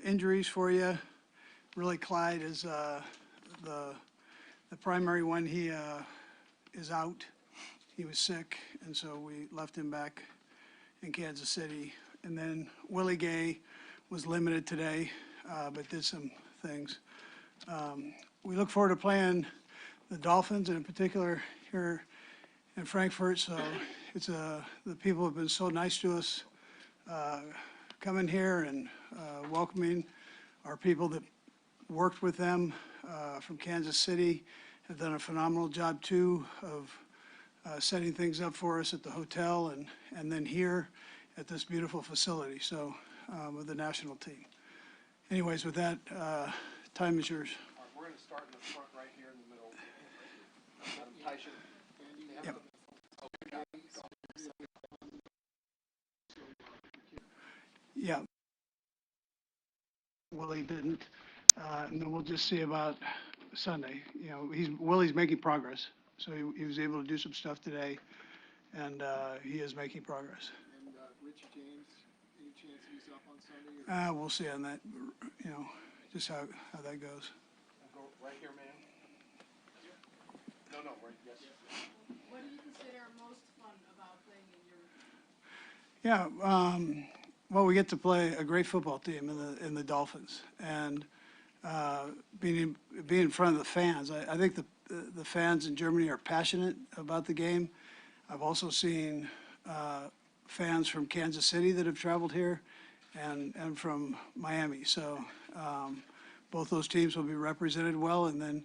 injuries for you. Really, Clyde is the primary one. He is out. He was sick, and so we left him back in Kansas City. And then Willie Gay was limited today, but did some things. We look forward to playing the Dolphins, and in particular here in Frankfurt. So it's the people have been so nice to us, coming here and welcoming our people that worked with them from Kansas City. Have done a phenomenal job too of setting things up for us at the hotel and then here at this beautiful facility. So with the national team. Anyways, with that, time is yours. All right, we're going to start in the front right here in the middle. Tyson. Yep. Yeah. Willie didn't, and then we'll just see about Sunday. You know, Willie's making progress, so he was able to do some stuff today, and he is making progress. And Richie James, any chance he's up on Sunday? We'll see on that. You know, just how that goes. We'll go right here, man. No, right. Yes. What do you consider most fun about playing in your? Yeah. Well, we get to play a great football team in the Dolphins, and being in front of the fans. I think the fans in Germany are passionate about the game. I've also seen fans from Kansas City that have traveled here, and from Miami. So both those teams will be represented well, and then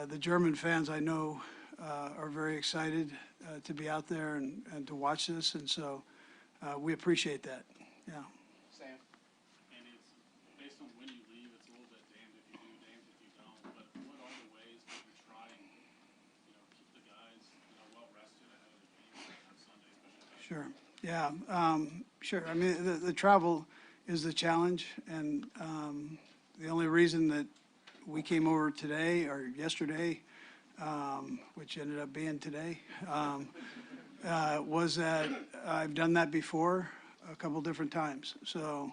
the German fans I know are very excited to be out there and to watch this, and so we appreciate that. Yeah. Sam. And it's based on when you leave, it's a little bit damned if you do, damned if you don't. But what are the ways that you try and, keep the guys, well rested ahead of the game on Sunday, especially? Sure. Yeah. Sure. I mean, the travel is the challenge, and the only reason that we came over today or yesterday, which ended up being today, was that I've done that before a couple different times. So,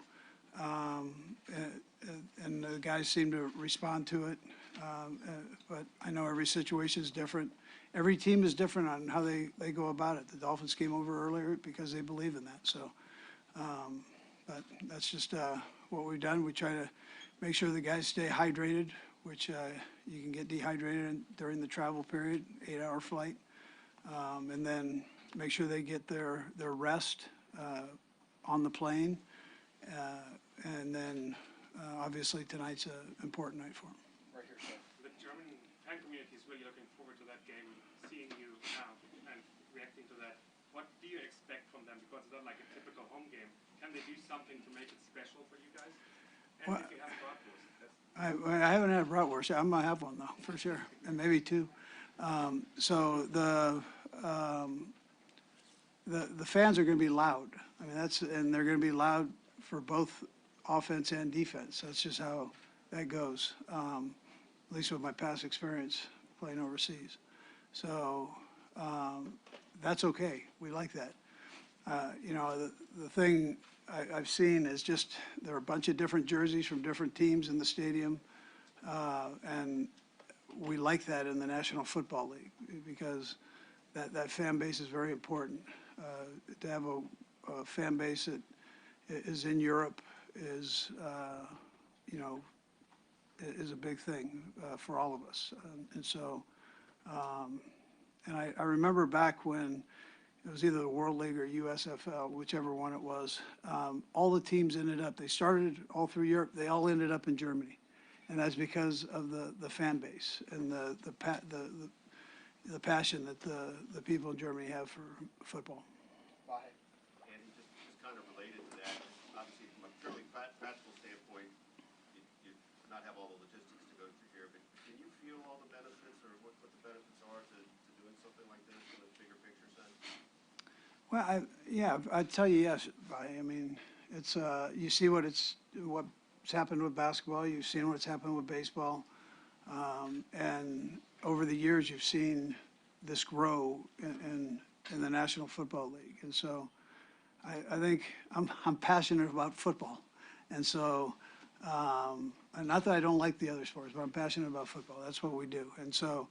and the guys seem to respond to it. But I know every situation is different. Every team is different on how they go about it. The Dolphins came over earlier because they believe in that. So, but that's just what we've done. We try to make sure the guys stay hydrated, which you can get dehydrated during the travel period, 8-hour flight. And then make sure they get their rest on the plane, and then obviously tonight's an important night for them. Right here, sir. The German fan community is really looking forward to that game, seeing you now and reacting to that. What do you expect from them? Because it's not like a typical home game. Can they do something to make it special for you guys? And Well, if you have bratwurst, I haven't had bratwurst. I'm gonna have one though, for sure, and maybe two. So the fans are going to be loud. I mean, and they're going to be loud for both offense and defense. That's just how that goes, at least with my past experience playing overseas. So that's okay. We like that. The thing I've seen is just there are a bunch of different jerseys from different teams in the stadium, and we like that in the National Football League because that fan base is very important. To have a fan base that is in Europe is a big thing for all of us. And so, and I remember back when it was either the World League or USFL, whichever one it was, all the teams they started all through Europe, they all ended up in Germany. And that's because of the fan base and the passion that the people in Germany have for football. And just kind of related to that, obviously from a purely practical standpoint, you not have all the logistics to go through here, but can you feel all the benefits or what the benefits are to doing something like this in a bigger picture sense? Well, I'd tell you yes, Vi. I mean, it's you see what's happened with basketball. You've seen what's happened with baseball, and over the years you've seen this grow in the National Football League. And so I think I'm passionate about football, and so And not that I don't like the other sports, but I'm passionate about football. That's what we do. And so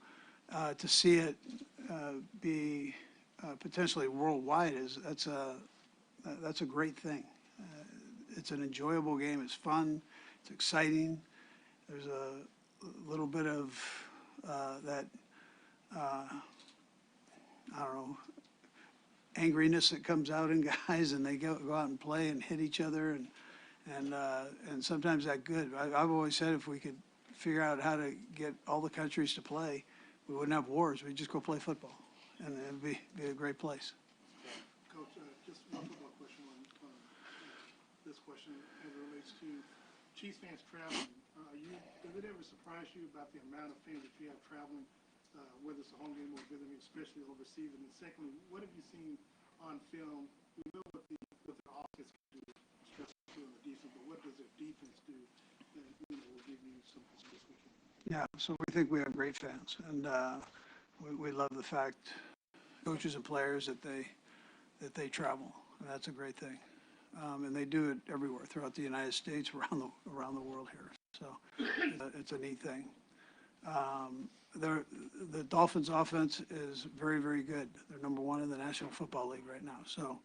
to see it be potentially worldwide that's a great thing. It's an enjoyable game. It's fun. It's exciting. There's a little bit of that, I don't know, angriness that comes out in guys, and they go out and play and hit each other, and sometimes that's good. I've always said if we could figure out how to get all the countries to play, we wouldn't have wars. We'd just go play football, and it'd be a great place. Coach, just one football question on this question as it relates to Chiefs fans traveling. Does it ever surprise you about the amount of fans that you have traveling, whether it's a home game or visiting, especially overseas? And then secondly, what have you seen on film? We know what the offense can do, especially on the defense, but what does their defense do that will give you some this weekend? Yeah, so we think we have great fans, and we love the fact, coaches and players, that they travel, and that's a great thing. And they do it everywhere throughout the United States, around the world here. So it's a neat thing. The Dolphins' offense is very, very good. They're number one in the National Football League right now. So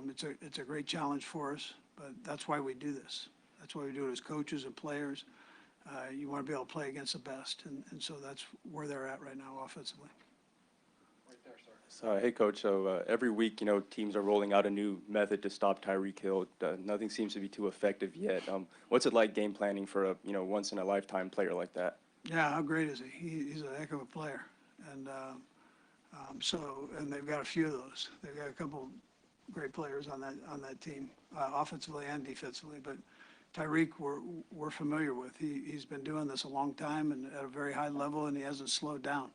it's a great challenge for us, but that's why we do this. That's why we do it as coaches and players. You want to be able to play against the best, and so that's where they're at right now offensively. Right there, sir. So, hey, Coach. So every week, teams are rolling out a new method to stop Tyreek Hill. Nothing seems to be too effective yet. What's it like game planning for a once in a lifetime player like that? Yeah, how great is he? He's a heck of a player, and and they've got a few of those. They've got a couple great players on that team, offensively and defensively. But Tyreek, we're familiar with. He's been doing this a long time and at a very high level, and he hasn't slowed down.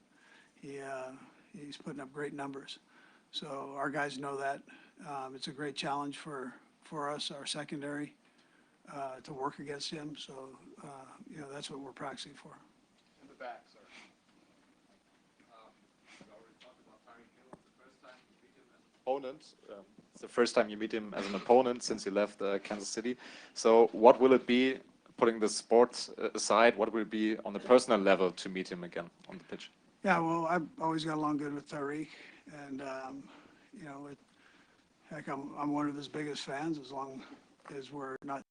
He's putting up great numbers. So our guys know that. It's a great challenge for us, our secondary, to work against him. So, that's what we're practicing for. In the back, sir. It's the first time you meet him as an opponent since he left Kansas City. So what will it be, putting the sports aside, what will it be on the personal level to meet him again on the pitch? Yeah, well, I've always got along good with Tyreek, and heck, I'm one of his biggest fans as long as we're not.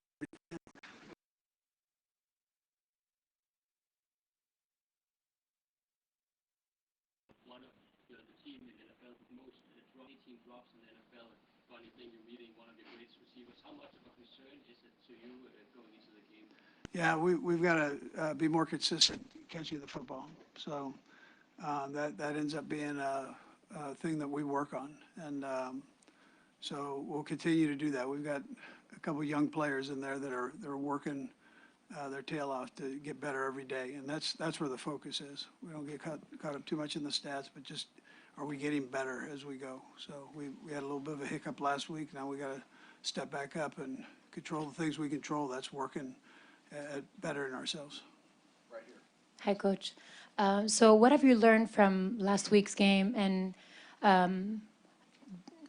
One of the team in the NFL with most 18 drops in the NFL. Funny thing, you're meeting one of your greatest receivers. How much of a concern is it to you going into the game? Yeah, we've got to be more consistent catching the football. So that ends up being a thing that we work on, and so we'll continue to do that. We've got a couple of young players in there that are working their tail off to get better every day, and that's where the focus is. We don't get caught up too much in the stats, but just are we getting better as we go? So we had a little bit of a hiccup last week. Now we got to step back up and control the things we control. That's working better in ourselves. Right here. Hi, Coach. So what have you learned from last week's game, and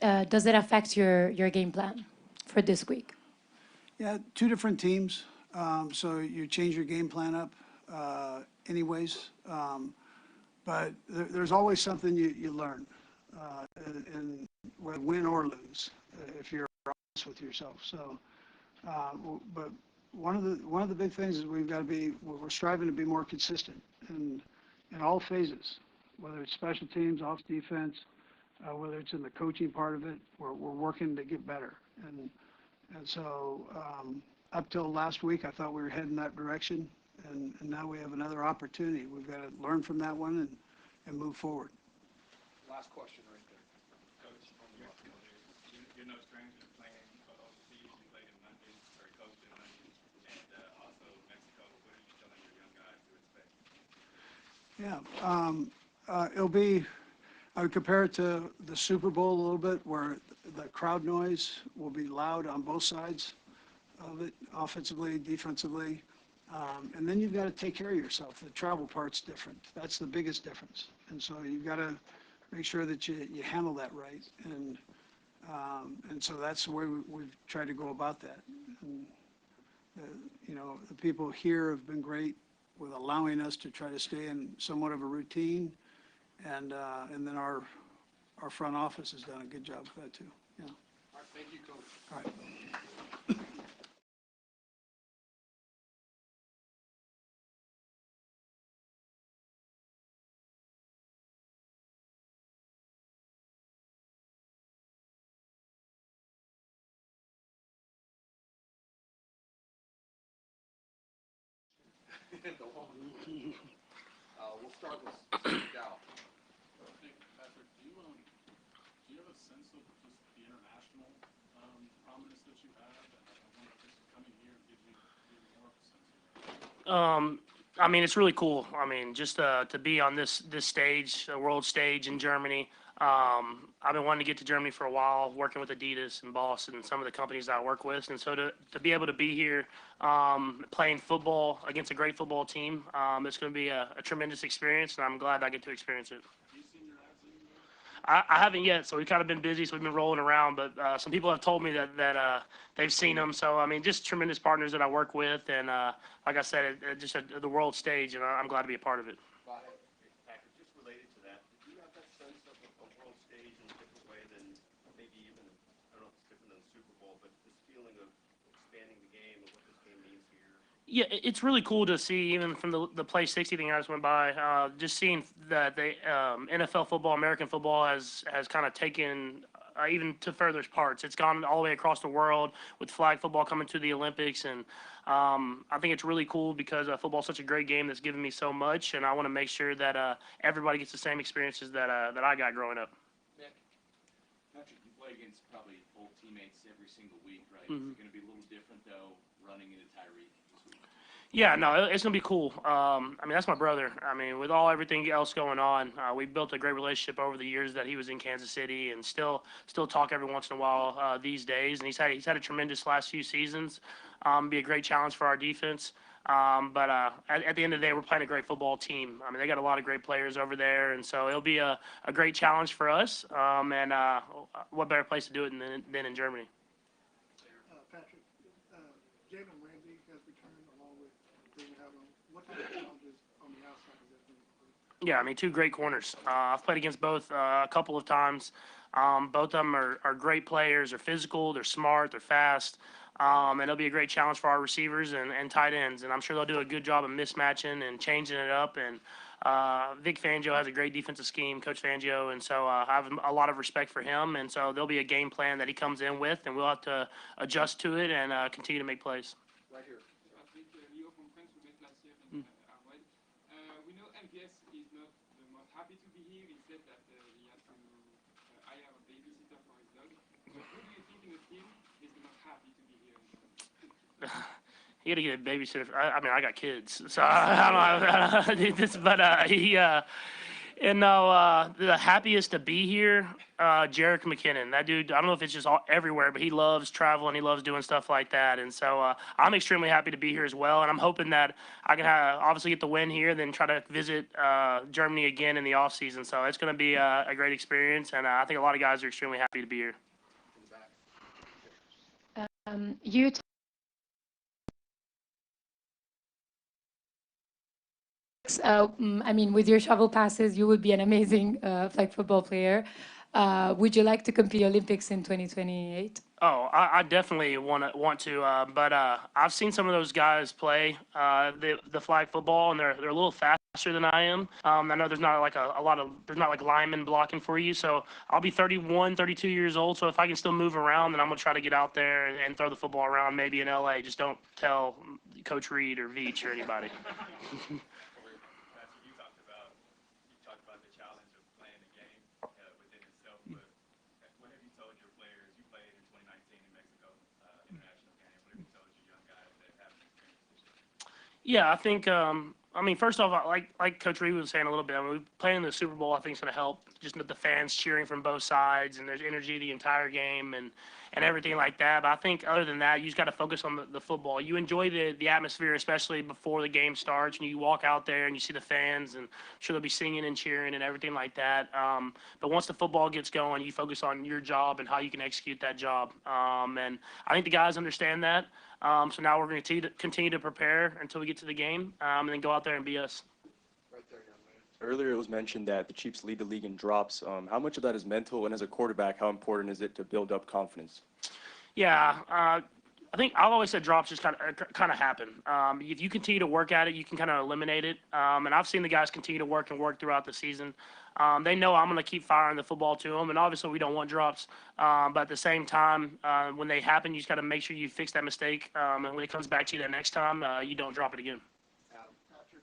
does it affect your game plan for this week? Yeah, two different teams, so you change your game plan up anyways. But there's always something you learn, in win or lose, if you're honest with yourself. So, but one of the big things is we're striving to be more consistent in all phases, whether it's special teams, off defense, whether it's in the coaching part of it. We're working to get better, and so up till last week, I thought we were heading that direction. And now we have another opportunity. We've got to learn from that one and move forward. Last question right there. Coach, you're no stranger to playing overseas. You played in London, or coached in London, and also Mexico. What are you telling your young guys to expect? Yeah, I would compare it to the Super Bowl a little bit, where the crowd noise will be loud on both sides of it, offensively, defensively. And then you've got to take care of yourself. The travel part's different. That's the biggest difference. And so you've got to make sure that you handle that right. And so that's the way we've tried to go about that. And the people here have been great with allowing us to try to stay in somewhat of a routine. And then our front office has done a good job with that too. Yeah. All right, thank you, Coach. All right. We'll start with Steve Dow. Hey, Patrick, do you have a sense of just the international prominence that you have? And I wonder if this coming here gives you more of a sense of that. I mean, it's really cool. I mean, just to be on this stage, the world stage in Germany. I've been wanting to get to Germany for a while, working with Adidas and Boss and some of the companies that I work with. And so to be able to be here, playing football against a great football team, it's going to be a tremendous experience, and I'm glad I get to experience it. Have you seen your ads anywhere? I haven't yet, so we've kind of been busy, so we've been rolling around. But some people have told me that they've seen them. So I mean, just tremendous partners that I work with, and like I said, just at the world stage, and I'm glad to be a part of it. Patrick, just related to that, do you have that sense of a world stage in a different way than maybe even, I don't know if it's different than the Super Bowl, but this feeling of expanding the game and what this game means here? Yeah, it's really cool to see, even from the Play 60 thing I just went by, just seeing that the NFL football, American football has kind of taken even to further parts. It's gone all the way across the world with flag football coming to the Olympics, and I think it's really cool because football is such a great game that's given me so much, and I want to make sure that everybody gets the same experiences that I got growing up. Patrick, you play against probably old teammates every single week, right? Mm-hmm. Is it going to be a little different, though, running into Tyreek this week? Yeah, no, it's gonna be cool. I mean, that's my brother. I mean, with everything else going on, we built a great relationship over the years that he was in Kansas City, and still talk every once in a while these days. And he's had a tremendous last few seasons. Be a great challenge for our defense. But at the end of the day, we're playing a great football team. I mean, they got a lot of great players over there, and so it'll be a great challenge for us. And what better place to do it than in Germany? Patrick, Jalen Ramsey has returned along with David Allen. What kind of challenges on the outside is that going to be? Yeah, I mean, two great corners. I've played against both a couple of times. Both of them are great players. They're physical, they're smart, they're fast. And it'll be a great challenge for our receivers and tight ends. And I'm sure they'll do a good job of mismatching and changing it up. And Vic Fangio has a great defensive scheme, Coach Fangio. And so I have a lot of respect for him. And so there'll be a game plan that he comes in with, and we'll have to adjust to it and continue to make plays. Right here. Patrick, Leo from Frankfurt met last year in Harvard. We know MVS is not the most happy to be here. He said that he had to hire a babysitter for his dog. But who do you think in the team is the most happy to be here? He had to get a babysitter. I mean, I got kids, so I don't know this, but the happiest to be here, Jerick McKinnon. That dude, I don't know if it's just everywhere, but he loves traveling. He loves doing stuff like that, and so I'm extremely happy to be here as well. And I'm hoping that I can obviously get the win here, then try to visit Germany again in the off season. So it's going to be a great experience, and I think a lot of guys are extremely happy to be here. You I mean, with your shovel passes, you would be an amazing flag football player. Would you like to compete Olympics in 2028? Oh, I definitely want to, but I've seen some of those guys play the flag football, and they're a little faster than I am. I know there's not like there's not like linemen blocking for you, so I'll be 31, 32 years old. So if I can still move around, then I'm gonna try to get out there and throw the football around, maybe in LA. Just don't tell Coach Reid or Veach or anybody. You talked about the challenge of playing the game within itself, but what have you told your players? You played in 2019 in Mexico international game. What have you told your young guys that haven't experienced this yet? Yeah, I think. I mean, first off, like Coach Reid was saying a little bit, I mean, playing in the Super Bowl, I think, is going to help. Just the fans cheering from both sides, and there's energy the entire game, and and everything like that. But I think other than that, you just got to focus on the football. You enjoy the atmosphere, especially before the game starts, and you walk out there and you see the fans, and I'm sure they'll be singing and cheering and everything like that. But once the football gets going, you focus on your job and how you can execute that job. And I think the guys understand that. So now we're going to continue to prepare until we get to the game, and then go out there and be us. Earlier, it was mentioned that the Chiefs lead the league in drops. How much of that is mental, and as a quarterback, how important is it to build up confidence? Yeah, I think I've always said drops just kind of happen. If you continue to work at it, you can kind of eliminate it. And I've seen the guys continue to work throughout the season. They know I'm going to keep firing the football to them, and obviously we don't want drops. But at the same time, when they happen, you just got to make sure you fix that mistake. And when it comes back to you the next time, you don't drop it again. Patrick,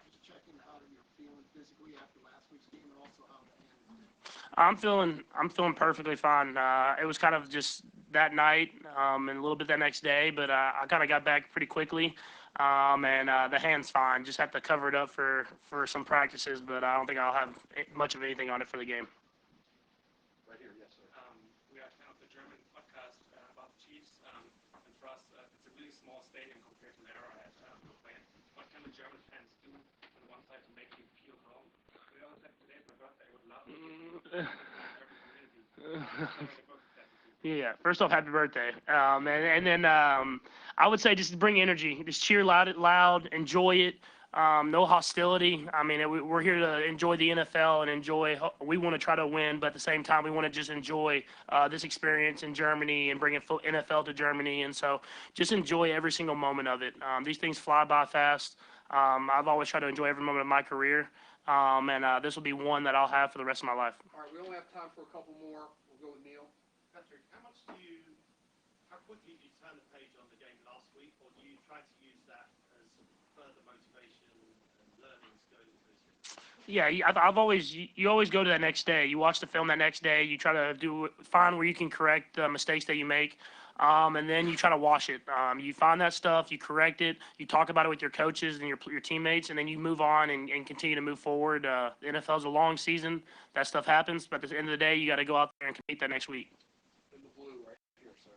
just checking how you're feeling physically after last week's game and also how the hand is. I'm feeling perfectly fine. It was kind of just that night and a little bit that next day, but I kind of got back pretty quickly. And the hand's fine. Just have to cover it up for some practices, but I don't think I'll have much of anything on it for the game. Right here, yes, sir. We are kind of the German podcast about the Chiefs, and for us, it's a really small stadium compared to the Arrowhead we're playing. What can the German fans do on the one side to make you feel home? On the other side, today's my birthday. I would love to Yeah, first off, happy birthday. And then I would say just bring energy. Just cheer loud, enjoy it. No hostility. I mean, we're here to enjoy the NFL and enjoy. We want to try to win, but at the same time, we want to just enjoy this experience in Germany and bringing NFL to Germany. And so just enjoy every single moment of it. These things fly by fast. I've always tried to enjoy every moment of my career. And this will be one that I'll have for the rest of my life. All right, we only have time for a couple more. We'll go with Neil. Patrick, how quickly do you turn the page on the game last week, or do you try to use that as further motivation and learnings going into this year? Yeah, you always go to that next day. You watch the film that next day. You try to find where you can correct the mistakes that you make, and then you try to wash it. You find that stuff, you correct it, you talk about it with your coaches and your teammates, and then you move on and continue to move forward. The NFL is a long season. That stuff happens, but at the end of the day, you got to go out there and compete that next week. In the blue, right here, sir.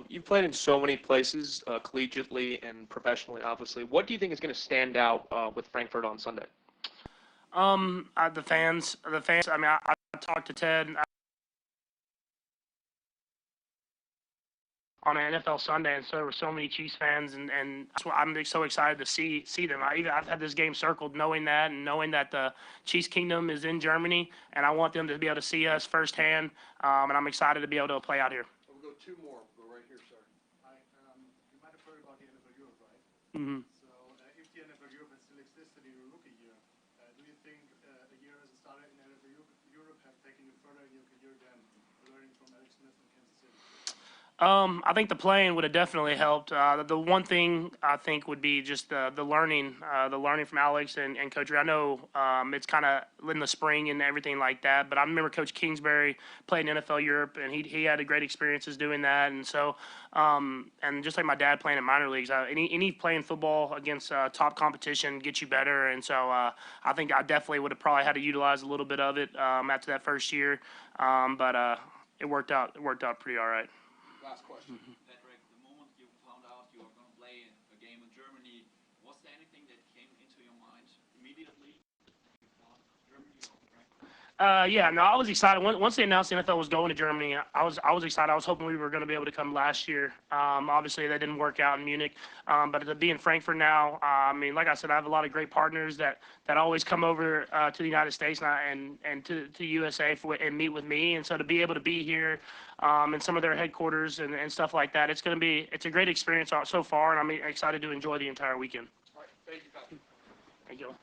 You've played in so many places, collegiately and professionally, obviously. What do you think is going to stand out with Frankfurt on Sunday? The fans. I mean, I talked to Ted on an NFL Sunday, and so there were so many Chiefs fans, and that's why I'm so excited to see them. I've had this game circled, knowing that the Chiefs Kingdom is in Germany, and I want them to be able to see us firsthand, and I'm excited to be able to play out here. We'll go two more. We'll go right here, sir. Hi, you might have heard about the NFL Europe, right? Mm-hmm. So if the NFL Europe still existed in your rookie year, do you think a year as a starter in NFL Europe have taken you further in your career than learning from Alex Smith in Kansas City? I think the playing would have definitely helped. The one thing I think would be just the learning from Alex and Coach Reid. I know it's kind of in the spring and everything like that, but I remember Coach Kingsbury played in NFL Europe, and he had great experiences doing that. And so, and just like my dad playing in minor leagues, any playing football against top competition gets you better. And so I think I definitely would have probably had to utilize a little bit of it after that first year, but it worked out. It worked out pretty all right. Last question. Patrick, the moment you found out you were going to play a game in Germany, was there anything that came into your mind immediately? You thought Germany or Frankfurt? Yeah, no, I was excited. Once they announced the NFL was going to Germany, I was excited. I was hoping we were going to be able to come last year. Obviously, that didn't work out in Munich, but to be in Frankfurt now, I mean, like I said, I have a lot of great partners that always come over to the United States and to USA and meet with me. And so to be able to be here and some of their headquarters and stuff like that, it's a great experience so far, and I'm excited to enjoy the entire weekend. All right, thank you, Patrick. Thank you.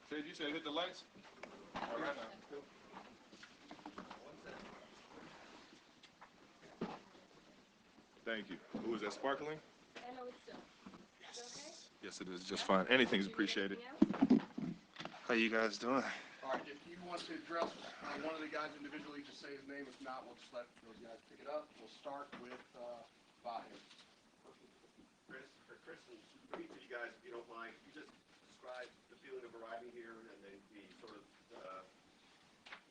Sid, you said hit the lights? All right now. Thank you. Who is that, sparkling? I know it's still. Yes, it is just fine. Anything's appreciated. How you guys doing? All right, if you want to address one of the guys individually, just say his name. If not, we'll just let those guys pick it up. We'll start with Vahe. Chris and Reid, to you guys, if you don't mind, can you just describe the feeling of arriving here and the sort of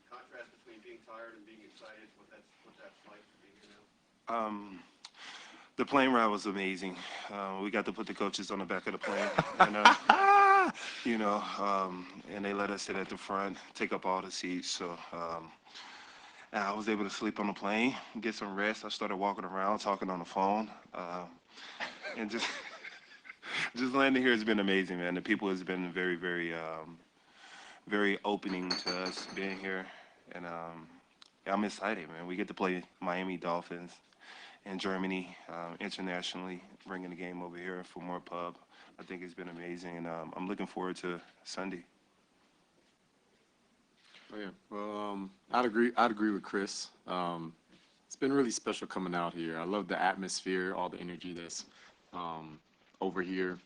contrast between being tired and being excited, what that's like to be here now? The plane ride was amazing. We got to put the coaches on the back of the plane, and and they let us sit at the front, take up all the seats. So I was able to sleep on the plane, get some rest. I started walking around, talking on the phone, and just landing here has been amazing, man. The people has been very, very, very opening to us being here, and I'm excited, man. We get to play Miami Dolphins in Germany internationally, bringing the game over here for more pub. I think it's been amazing, and I'm looking forward to Sunday. Oh, yeah. Well, I'd agree with Chris. It's been really special coming out here. I love the atmosphere, all the energy that's over here,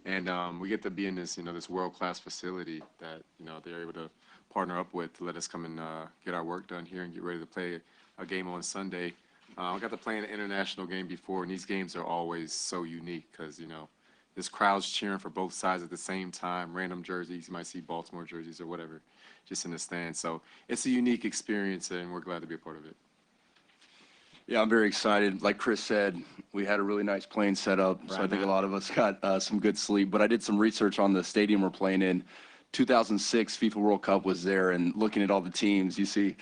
and we get to be in this, this world-class facility that they're able to partner up with to let us come and get our work done here and get ready to play a game on Sunday. I got to play an international game before, and these games are always so unique because, this crowd's cheering for both sides at the same time, random jerseys. You might see Baltimore jerseys or whatever just in the stands. So it's a unique experience, and we're glad to be a part of it. Yeah, I'm very excited. Like Chris said, we had a really nice plane set up, so I think a lot of us got some good sleep. But I did some research on the stadium we're playing in. 2006 FIFA World Cup was there, and looking at all the teams, you see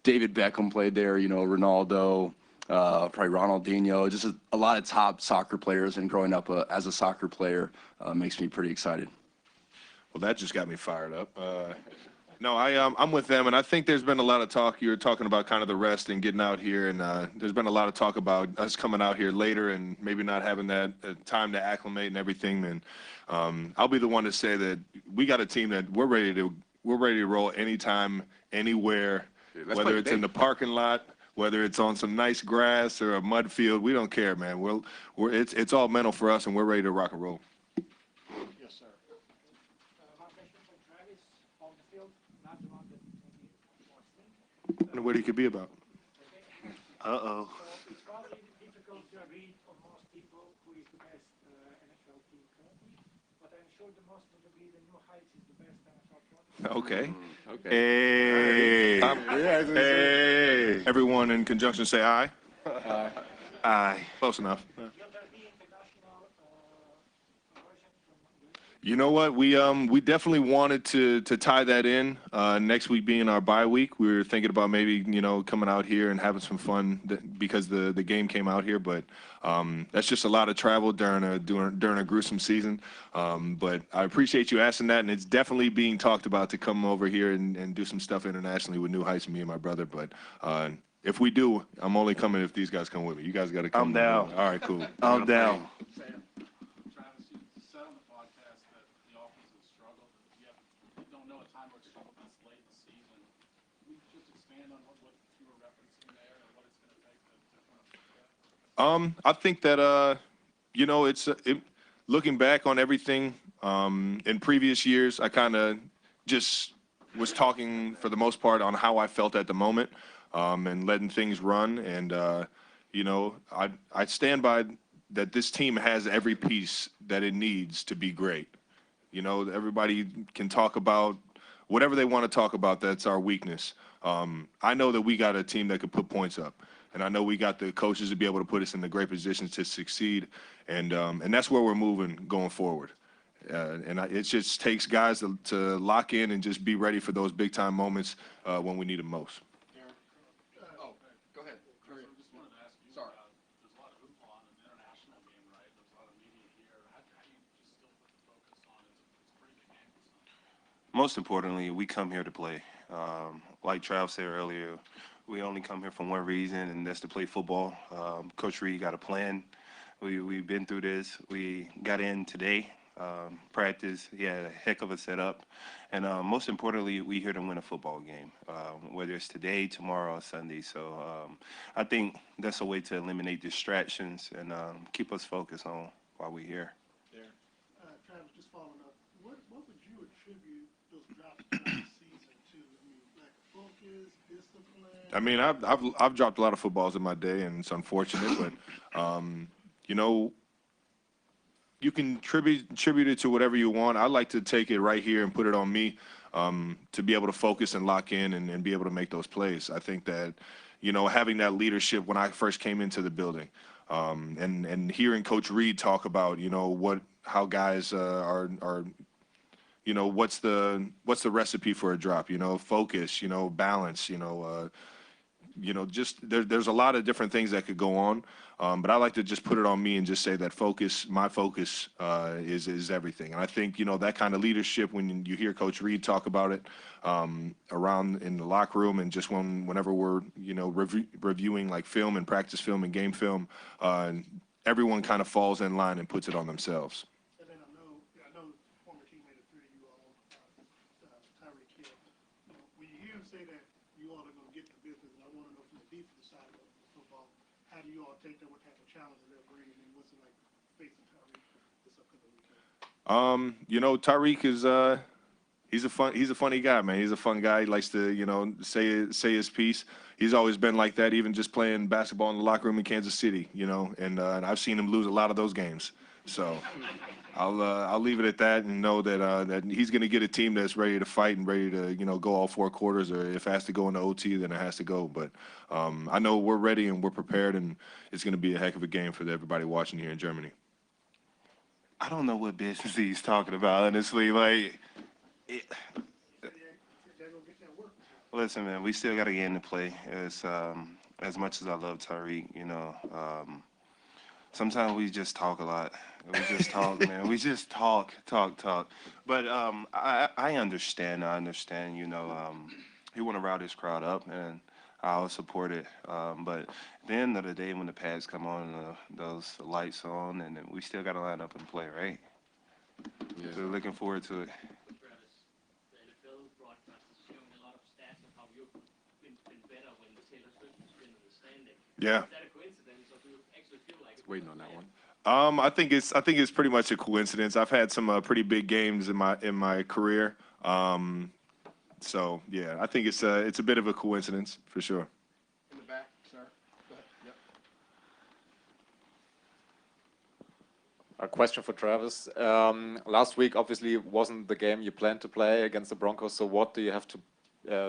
David Beckham played there, Ronaldo, probably Ronaldinho, just a lot of top soccer players, and growing up as a soccer player makes me pretty excited. Well, that just got me fired up. No, I'm with them, and I think there's been a lot of talk. You were talking about kind of the rest and getting out here, and there's been a lot of talk about us coming out here later and maybe not having that time to acclimate and everything. And I'll be the one to say that we got a team that we're ready to roll anytime, anywhere, whether it's in the parking lot, whether it's on some nice grass or a mud field. We don't care, man. It's all mental for us, and we're ready to rock and roll. Yes, sir. One question for Travis on the field, not the one that maybe I wonder what he could be about. Uh-oh. So it's probably difficult to agree on most people who is the best NFL team currently, but I'm sure the most probably the New Heights is the best NFL team. Okay. Okay. Hey. Everyone in conjunction say aye. Aye. Aye. Close enough. You know what? We definitely wanted to tie that in. Next week being our bye week, we were thinking about maybe coming out here and having some fun because the game came out here. But that's just a lot of travel during a gruesome season. But I appreciate you asking that, and it's definitely being talked about to come over here and do some stuff internationally with New Heights and me and my brother. But if we do, I'm only coming if these guys come with me. You guys got to come. I'm down. All right, cool. I'm down. Travis, you said on the podcast that the offense has struggled. You don't know a time where it's struggled this late in the season. Can you just expand on what you were referencing there and what it's going to take to kind of fix that? I think that looking back on everything in previous years, I kind of just was talking for the most part on how I felt at the moment and letting things run. And I stand by that. This team has every piece that it needs to be great. Everybody can talk about whatever they want to talk about. That's our weakness. I know that we got a team that could put points up. And I know we got the coaches to be able to put us in the great positions to succeed, and that's where we're moving going forward. It just takes guys to lock in and just be ready for those big time moments when we need them most. Go ahead. I just wanted to ask you about, there's a lot of hoopla on an international game, right? There's a lot of media here. How do you just still put the focus on it? It's a pretty big game for some. Most importantly, we come here to play. Like Trav said earlier, we only come here for one reason, and that's to play football. Coach Reid got a plan. We've been through this. We got in today. practice. He had a heck of a setup. And most importantly, we here to win a football game, whether it's today, tomorrow, or Sunday. So I think that's a way to eliminate distractions and keep us focused on while we're here. Travis, just following up, what would you attribute those drops throughout the season to? I mean, lack of focus, discipline? I mean, I've dropped a lot of footballs in my day, and it's unfortunate, but you know, you can attribute it to whatever you want. I like to take it right here and put it on me, to be able to focus and lock in and be able to make those plays. I think that, you know, having that leadership when I first came into the building, and hearing Coach Reid talk about, you know, how guys are, you know, what's the recipe for a drop, you know, focus, you know, balance, you know, just there's a lot of different things that could go on. But I like to just put it on me and just say that my focus is everything. And I think, you know, that kind of leadership, when you hear Coach Reid talk about it around in the locker room, and just whenever we're, you know, reviewing like film and practice film and game film, everyone kind of falls in line and puts it on themselves. And then I know former teammate of three of you all, Tyreek Hill. When you hear him say that you all are going to get the business, and I want to know from the defensive side of football, how do you all take that? What type of challenges they're bringing, and what's it like facing Tyreek this upcoming weekend? You know, Tyreek is he's a funny guy, man. He's a fun guy. He likes to, you know, say his piece. He's always been like that, even just playing basketball in the locker room in Kansas City, you know. And I've seen him lose a lot of those games. So I'll leave it at that, and know that he's going to get a team that's ready to fight and ready to, you know, go all 4 quarters, or if it has to go into OT, then it has to go. But I know we're ready and we're prepared, and it's going to be a heck of a game for everybody watching here in Germany. I don't know what business he's talking about, honestly. Like, listen, man, we still got a game to play. As much as I love Tyreek, you know, sometimes we just talk a lot. We just talk, man. We just talk. But I understand. You know, he want to rile his crowd up, and I'll support it. But at the end of the day, when the pads come on, those lights on, and we still got to line up and play, right? Yeah. So looking forward to it. Travis, the NFL broadcast is showing a lot of stats of how you've been better when Taylor Swift has been in the standing. Yeah. Is that a coincidence, or do you actually feel like it's Waiting on that one. I think it's pretty much a coincidence. I've had some pretty big games in my career. So yeah, I think it's a bit of a coincidence for sure. In the back, sir. Go ahead. Yep. A question for Travis. Last week, obviously, wasn't the game you planned to play against the Broncos. So what do you have to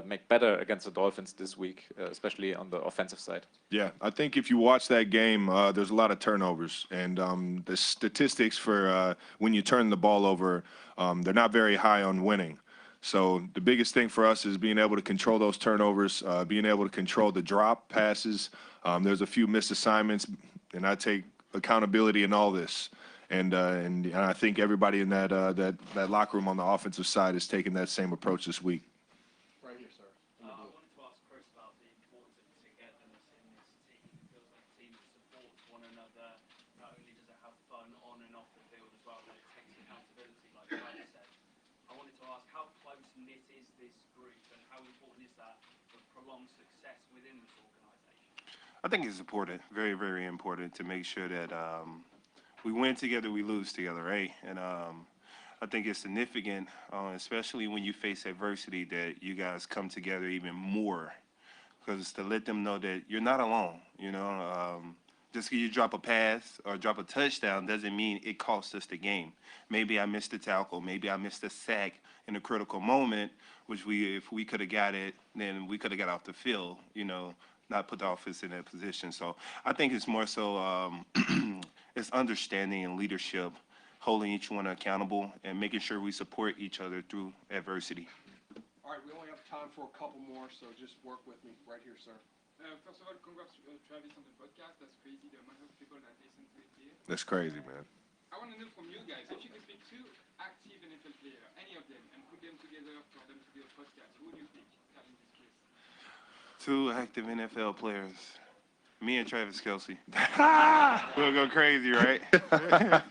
make better against the Dolphins this week, especially on the offensive side? Yeah, I think if you watch that game, there's a lot of turnovers, and the statistics for when you turn the ball over, they're not very high on winning. So the biggest thing for us is being able to control those turnovers, being able to control the drop passes. There's a few missed assignments, and I take accountability in all this. And I think everybody in that locker room on the offensive side is taking that same approach this week. Right here, sir. I wanted to ask Chris about the importance of togetherness in this team. It feels like a team that supports one another. Not only does it have fun on and off the field as well, but it takes accountability, like Travis said. I wanted to ask, how close-knit is this group, and how important is that for prolonged success within this organization? I think it's important, very, very important, to make sure that we win together, we lose together, right? And I think it's significant, especially when you face adversity, that you guys come together even more, because to let them know that you're not alone, you know. Just because you drop a pass or drop a touchdown doesn't mean it costs us the game. Maybe I missed a tackle, maybe I missed a sack in a critical moment, which if we could have got it, then we could have got off the field, you know, not put the offense in that position. So I think it's more so it's understanding and leadership, holding each one accountable, and making sure we support each other through adversity. All right, we only have time for a couple more, so just work with me. Right here, sir. First of all, congrats Travis on the podcast. That's crazy, the amount of people that listen to it here. That's crazy, man. I want to know from you guys, if you could pick 2 active NFL players, any of them, and put them together for them to do a podcast, who would you pick having this list? 2 active NFL players. Me and Travis Kelce. We'll go crazy, right? Sir.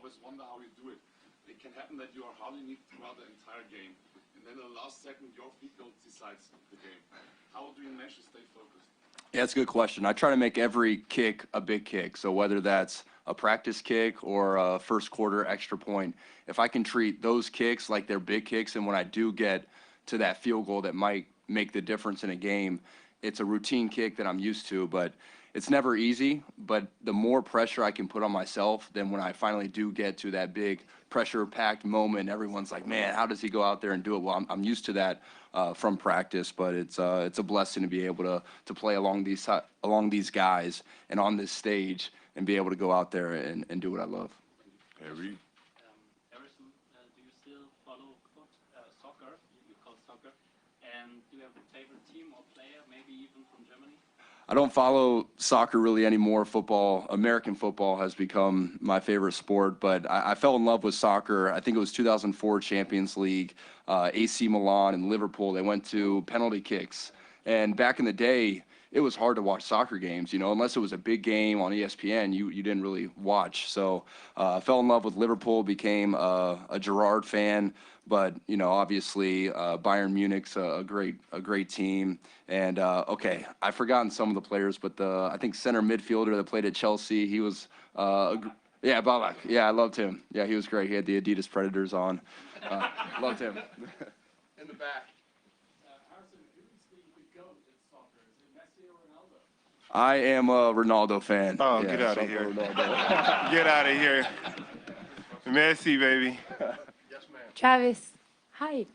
always wonder how you do it. It can happen that you are howling it throughout the entire game, and then in the last second, your field goal decides the game. How do you manage to stay focused? Yeah, that's a good question. I try to make every kick a big kick. So whether that's a practice kick or a first quarter extra point, if I can treat those kicks like they're big kicks, and when I do get to that field goal that might make the difference in a game, it's a routine kick that I'm used to, but it's never easy. But the more pressure I can put on myself, then when I finally do get to that big pressure-packed moment, everyone's like, man, how does he go out there and do it? Well, I'm used to that from practice, but it's a blessing to be able to play along these guys and on this stage and be able to go out there and do what I love. Hey, Reid. Harrison, do you still follow soccer? You call soccer, and do you have a favorite team or player, maybe even from Germany? I don't follow soccer really anymore. American football has become my favorite sport, but I fell in love with soccer. I think it was 2004 Champions League, AC Milan and Liverpool. They went to penalty kicks. And back in the day, it was hard to watch soccer games, unless it was a big game on ESPN, you didn't really watch. So I fell in love with Liverpool, became a Gerrard fan. But obviously Bayern Munich's a great team, and okay, I've forgotten some of the players, but I think center midfielder that played at Chelsea, he was yeah, Ballack. Yeah, I loved him. Yeah, he was great. He had the Adidas Predators on. Loved him. In the back. Harrison, who is the GOAT in soccer? Is it Messi or Ronaldo? I am a Ronaldo fan. Oh, yeah, get out so of I'm here. a Ronaldo. Get out of here. Messi, baby. Yes, ma'am. Travis, hi.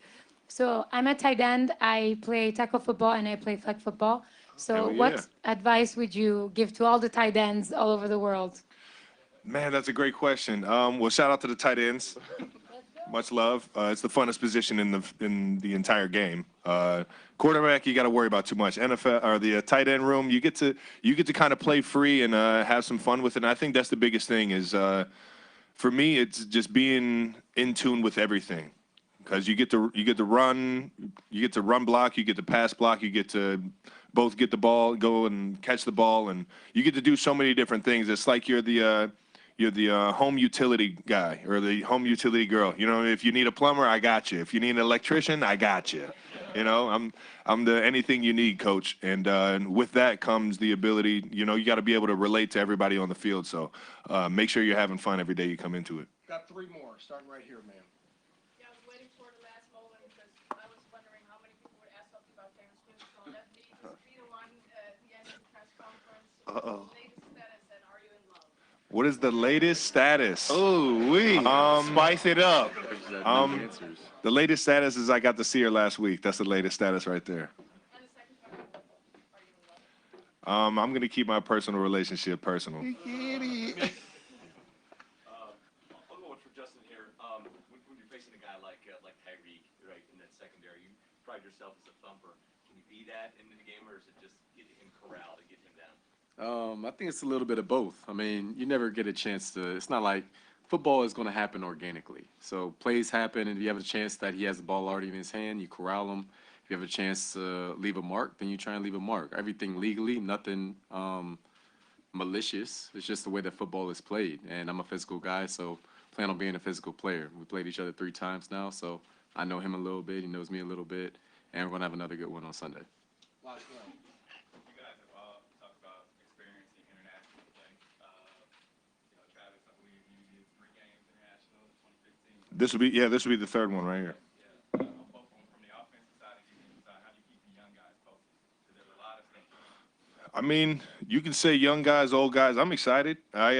So I'm a tight end. I play tackle football and I play flag football. So Hell yeah. what advice would you give to all the tight ends all over the world? Man, that's a great question. Well, shout out to the tight ends. Much love. It's the funnest position in the entire game. Quarterback, you got to worry about too much. NFL or the tight end room, you get to kind of play free and have some fun with it. And I think that's the biggest thing is for me, it's just being in tune with everything. Because you get to run block, you get to pass block, you get to both get the ball, go and catch the ball, and you get to do so many different things. It's like you're the home utility guy or the home utility girl. If you need a plumber, I got you. If you need an electrician, I got you. I'm the anything you need coach, and with that comes the ability. You got to be able to relate to everybody on the field. So make sure you're having fun every day you come into it. Got three more, starting right here, ma'am. Yeah, I was waiting for the last moment because I was wondering how many people would ask something about Taylor Swift. So that leads us to be the one at the end of the press conference. Uh-oh. Latest status and are you in love? What is the latest status? Oh, Spice it up. Answers. The latest status is I got to see her last week. That's the latest status right there. And the second one, are you in love? I'm gonna keep my personal relationship personal. I'll go one for Justin here. When you're facing a guy like Tyreek, right, in that secondary, you pride yourself as a thumper. Can you be that in the game, or is it just get him corralled and get him down? I think it's a little bit of both. I mean, you never get a chance to. It's not like football is going to happen organically. So plays happen, and if you have a chance that he has the ball already in his hand, you corral him. If you have a chance to leave a mark, then you try and leave a mark. Everything legally, nothing malicious. It's just the way that football is played. And I'm a physical guy, so plan on being a physical player. We played each other 3 times now, so I know him a little bit. He knows me a little bit, and we're going to have another good one on Sunday. Last one. You guys have all talked about experiencing international play. Travis, I believe you did 3 games international in 2015. This will be the third one right here. Both from the offensive side and defensive side, how do you keep the young guys focused? Because there's a lot of stuff. I mean, you can say young guys, old guys. I'm excited. I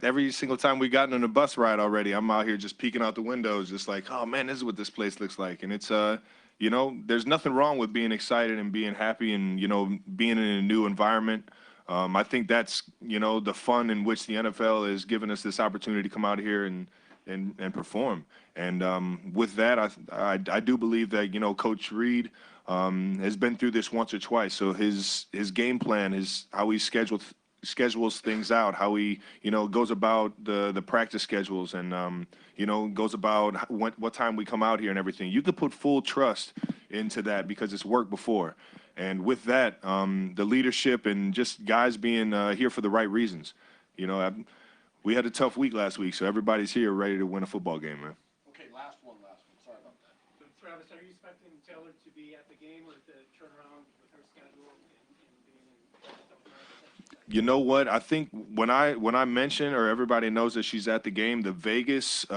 every single time we've gotten on a bus ride already, I'm out here just peeking out the windows, just like, oh man, this is what this place looks like. And it's there's nothing wrong with being excited and being happy and being in a new environment. I think that's the fun in which the NFL has given us this opportunity to come out here and perform. And with that, I do believe that Coach Reid has been through this once or twice. So his game plan is how he schedules things out, how he goes about the practice schedules, and goes about what time we come out here and everything. You could put full trust into that because it's worked before. And with that, the leadership and just guys being here for the right reasons. we had a tough week last week, so everybody's here ready to win a football game, man. Okay, last one. Sorry about that. So Travis, are you expecting Taylor to be at the game or to turn around with her schedule and being in South America? You know what? I think when I mention or everybody knows that she's at the game, the Vegas, you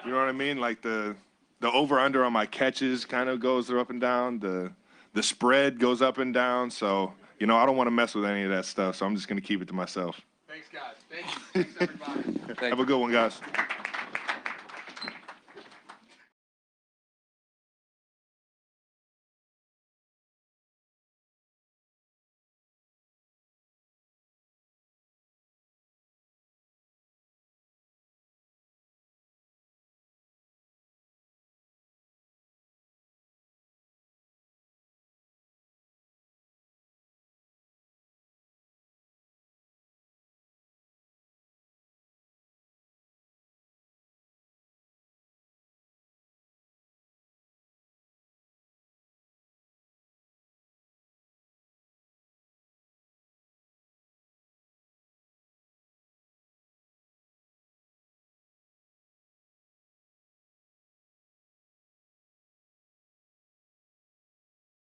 know what I mean? Like the over under on my catches kind of goes up and down. The spread goes up and down. So, you know, I don't want to mess with any of that stuff. So I'm just going to keep it to myself. Thanks, guys. Thank you. Thanks, everybody. Have a good one, guys.